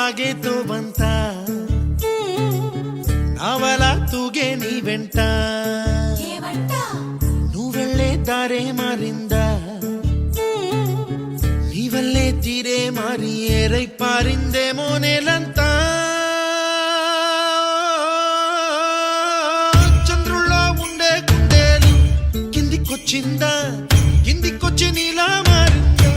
ಸಾಗೇತೋ ಬಂತ ನಾವಲ ತೂಗೆ ನೀ వెంట నువ్వెళ్ళే దారే మారిందా నీవల్లే తీరే మారి ఏరై పారిందేమో నేలంతా చంద్రుల్లో ఉండే గుండెలు కిందికొచ్చిందా కిందికొచ్చి నీలా మారిందా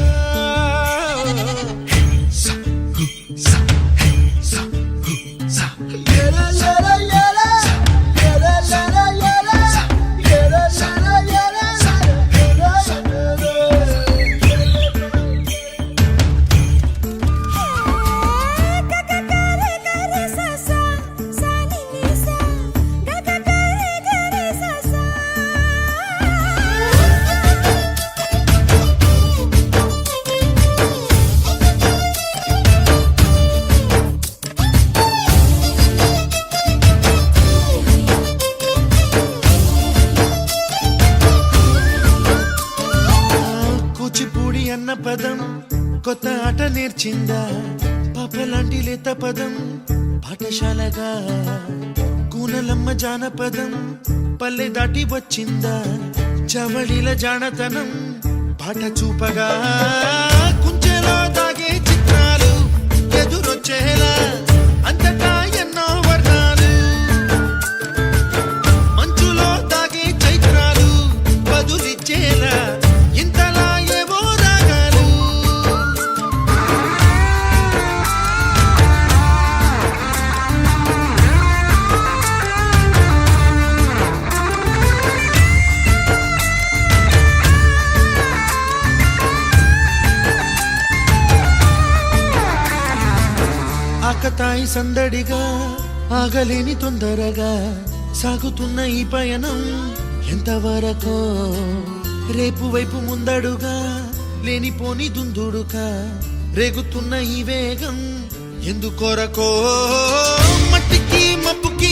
అన్న పదం కొత్త ఆట నేర్చిందా పాపలాంటి లేత పదం పాఠశాలగా కూనలమ్మ జానపదం పల్లె దాటి వచ్చిందా చవళిల జానతనం పాట చూపగా కుంచెలో దాగే చిత్రాలు ఎదురొచ్చేలా అంతటా ఎన్నో వర్ణాలు మంచులో దాగే చైత్రాలు బదులిచ్చేలా ఇంతలా ఆకతాయి సందడిగా ఆగలేని తొందరగా సాగుతున్న ఈ పయనం ఎంతవరకో రేపు వైపు ముందడుగా లేనిపోని దుందుడుగా రేగుతున్న ఈ వేగం ఎందుకొరకో మట్టికి మబ్బుకి